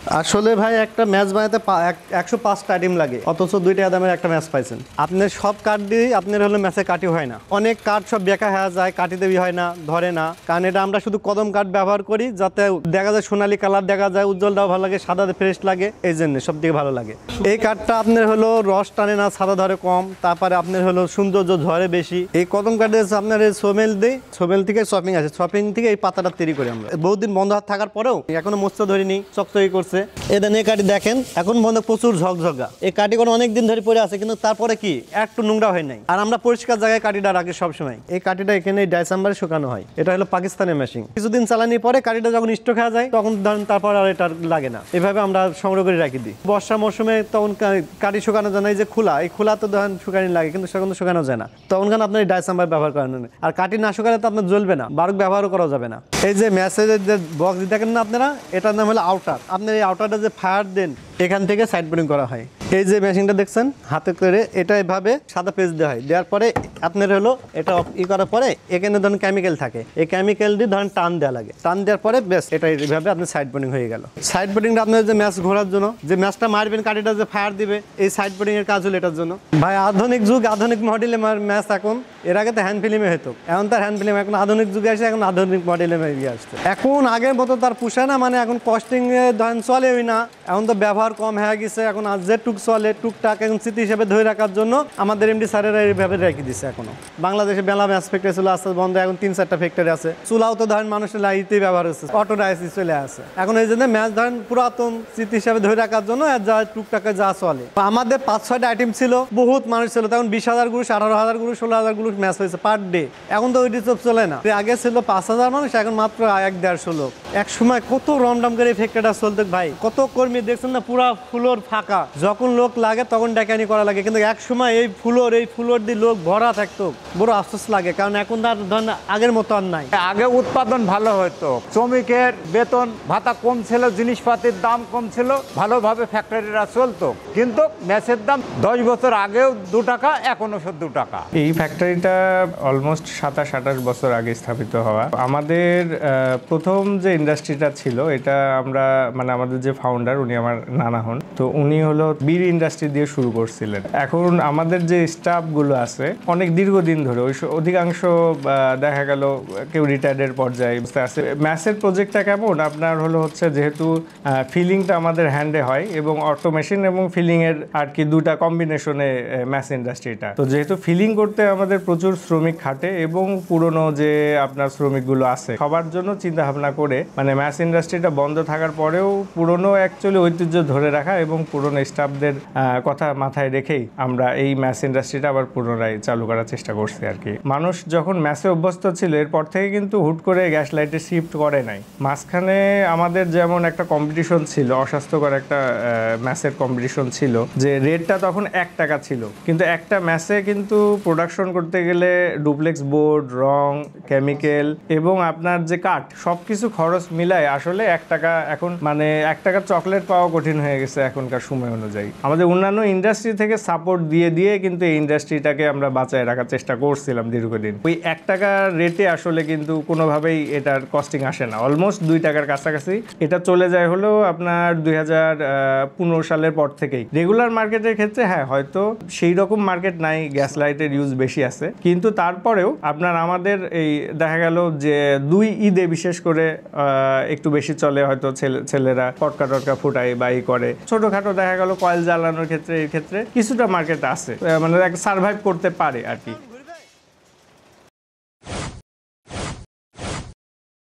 আসলে ভাই একটা ম্যাচ বানাতে 105টা আইটেম লাগে, অথচ 2 টাকা দামের একটা ম্যাচ পাইছেন। আপনার সব কাঠ দিয়ে আপনার হলো ম্যাচে কাটি হয় না, অনেক কাঠ সব বেঁকা হয়ে যায়, কাটিতে হয় না, ধরে না। কারণ এটা আমরা শুধু কদম কাঠ ব্যবহার করি, যাতে দেখা যায় সোনালী কালার দেখা যায়, উজ্জ্বলটাও ভালো লাগে, সাদা ফ্রেশ লাগে, এই জন্য সব থেকে ভালো লাগে। এই কাঠটা আপনার হলো রস টানে না, সাদা ধরে কম, তারপরে আপনার হলো সৌন্দর্য ঝরে বেশি। এই কদম কাঠে আপনার সোমেল দিই, সোমেল থেকে শপিং আছে, শপিং থেকে এই পাতাটা তৈরি করি আমরা। বহুদিন বন্ধ হাত থাকার পরেও এখনো মোচা ধরিনি, চকচকি করছে। এদের এই কাঠি দেখেন এখন বন্ধ, প্রচুর ঝকঝকা। এই কাঠি কোনো অনেকদিন ধরে পড়ে আছে, কিন্তু তারপরে কি একটু নোংরা হয় নাই। আর আমরা পরিষ্কার জায়গায় কাঠিটা রাখি সবসময়। এই কাঠিটা এখানে ডিসেম্বরে শুকানো হয়, এটা হলো পাকিস্তানের মেশিন। কিছুদিন চালানোর পরে কাঠিটা যখন স্টক হয়ে যায় তখন ধরেন তারপর আর এটা লাগে না, এভাবে আমরা সংগ্রহ করে রাখি দিই। বর্ষা মৌসুমে তখন কাঠি শুকানো যায় না, এই যে খোলা, এই খোলা তো ধরেন শুকানি লাগে, কিন্তু সেখানে শুকানো যায় না, তখন আপনার ডিসেম্বর ব্যবহার করেন। আর কাঠি না শুকালে তো আপনার জ্বলবে না, বারুক ব্যবহারও করা যাবে না। এই যে মেসেজের যে বক্স দেখেন না আপনারা, এটার নাম হলো আউটার। আপনার এই আউটারটা যে ফায়ার দেন, এখান থেকে সাইড বোর্ডিং করা হয়। এই যে মেশিনটা দেখছেন হাতে করে, এটা এভাবে সাদা পেজ দেওয়া হয়, দেওয়ার পরে আপনার হলো এটা করার পরে এখানে ধরেন কেমিক্যাল থাকে, এই কেমিক্যাল দিয়ে ধরেন টান দেওয়া লাগে, টান দেওয়ার পরে বেশ এটা এইভাবে আপনার সাইড বোর্ডিং হয়ে গেল। সাইড বোর্ডিংটা আপনার যে ম্যাচ ঘোরার জন্য, যে ম্যাচটা মারবেন কাঠিটা যে ফায়ার দিবে, এই সাইড বোর্ডিং এর কাজ হলো এটার জন্য। ভাই আধুনিক যুগ, আধুনিক মডেলে ম্যাচ এখন, এর আগে তো হ্যান্ড ফিল্মে হতো, এখন তার হ্যান্ড ফিল্ম, এখন আধুনিক যুগে আসে, এখন আধুনিক মডেলে আসছে। এখন আগের মতো তার পুষে না, মানে এখন কস্টিং ধরেন চলেই না, এখন তো ব্যবহার কম হয়ে গেছে। এখন আজ যে টুক চলে, টুকটাক এখন স্মৃতি হিসেবে ধরে রাখার জন্য আমাদের এমডি স্যারেরা এইভাবে রেখে দিচ্ছে। এখনো বাংলাদেশে বেলা ম্যাচ ফ্যাক্টরি ছিল, আস্তে বন্ধ, এখন 3-4টা ফ্যাক্টরি আছে। চুলাও তো ধরেন মানুষের লাইটেই ব্যবহার হচ্ছে, অটো রাইসি চলে আসে। এখন এই জন্য ম্যাচ ধরেন পুরাতন স্মৃতি হিসাবে ধরে রাখার জন্য যা টুকটাকে যা চলে। আমাদের 5-6টা আইটেম ছিল, বহুত মানুষ ছিল, তখন 20,000 গুরু, 18,000 গুরু, 16,000 গুরু ম্যাচ হয়েছে পার ডে। এখন তো ওইটি সব চলে না। আগে ছিল 5,000 মানুষ, এখন মাত্র 1-150 লোক। এক সময় কত রমডম করে ফ্যাক্টরিটা চলতো ভাই, কত কর্মী দেখছেন না, পুরা ফুলোর ফাঁকা, যখন লোক লাগে তখন ডেকানি করা লাগে। কিন্তু এক সময় এই ফুলোর দিয়ে লোক ভরা থাকতো, বড় আফসোস লাগে। কারণ এখন তার ধরেন আগের মতো আর নাই। আগে উৎপাদন ভালো হতো, শ্রমিকের বেতন ভাতা কম ছিল, জিনিসপাতির দাম কম ছিল, ভালোভাবে ফ্যাক্টরিরা চলতো। কিন্তু ম্যাচের দাম 10 বছর আগেও 2 টাকা, এখনো 2 টাকা। এই ফ্যাক্টরিটা অলমোস্ট 27-28 বছর আগে স্থাপিত হওয়া। আমাদের প্রথম যে ইন্ডাস্ট্রিটা ছিল, এটা আমরা মানে আমাদের যে ফাউন্ডার, উনি আমার নানা হন, তো উনি হলো বিড়ি ইন্ডাস্ট্রি দিয়ে শুরু করছিলেন। এখন আমাদের যে স্টাফগুলো আছে অনেক দীর্ঘদিন ধরে, অধিকাংশ দেখা গেল কেউ রিটায়ার্ডের পর্যায়ে আছে। ম্যাচের প্রজেক্টটা কেমন আপনার হচ্ছে, যেহেতু ফিলিংটা আমাদের হ্যান্ডে হয় এবং অটোমেশন এবং ফিলিং এর আর কি দুটা কম্বিনেশনে ম্যাচ ইন্ডাস্ট্রিটা, তো যেহেতু ফিলিং করতে আমাদের প্রচুর শ্রমিক খাটে এবং পুরনো যে আপনার শ্রমিকগুলো আছে সবার জন্য চিন্তা ভাবনা করে, মানে ম্যাচ ইন্ডাস্ট্রিটা বন্ধ থাকার পরেও পুরনো অ্যাকচুয়ালি ঐতিহ্য ধরে রাখা এবং পুরনো স্টাফদের কথা মাথায় রেখেই আমরা এই ম্যাচ ইন্ডাস্ট্রিটা আবার পুনরায় চালু করার চেষ্টা করছি আর কি। মানুষ যখন ম্যাচে অভ্যস্ত ছিল, এরপর থেকে কিন্তু হুট করে গ্যাস লাইটে শিফট করে নাই। মাঝখানে আমাদের যেমন একটা কম্পিটিশন ছিল, অস্বাস্থ্যকর একটা ম্যাচের কম্পিটিশন ছিল, যে রেটটা তখন 1 টাকা ছিল, কিন্তু একটা ম্যাচে কিন্তু প্রোডাকশন করতে গেলে ডুপ্লেক্স বোর্ড, রং, কেমিক্যাল এবং আপনার যে কাঠ, সবকিছু খরচ মিলায় আসলে 1 টাকা, এখন মানে 1 টাকার চকলেট পাওয়া কঠিন হয়ে গেছে এখনকার সময় অনুযায়ী। আমাদের অন্যান্য ইন্ডাস্ট্রি থেকে সাপোর্ট দিয়ে কিন্তু এই ইন্ডাস্ট্রিটাকে আমরা বাঁচায় রাখার চেষ্টা করছিলাম দীর্ঘদিন। ওই 1 টাকার রেটে আসলে কিন্তু কোনোভাবেই এটার কস্টিং আসে না, অলমোস্ট 2 টাকার কাছাকাছি এটা চলে যায় হলো আপনার 2015 সালের পর থেকেই। রেগুলার মার্কেটের ক্ষেত্রে হ্যাঁ হয়তো সেই রকম মার্কেট নাই, গ্যাস লাইটের ইউজ বেশি আছে, কিন্তু তারপরেও আপনার আমাদের এই দেখা গেল যে 2 ঈদে বিশেষ করে একটু বেশি চলে, হয়তো ছেলেরা পটকা টটকা ফুটায় বা করে, ছোটখাটো দেখা গেল কয়েল জ্বালানোর ক্ষেত্রে, এর ক্ষেত্রে কিছুটা মার্কেট আছে, মানে সার্ভাইভ করতে পারে আর কি।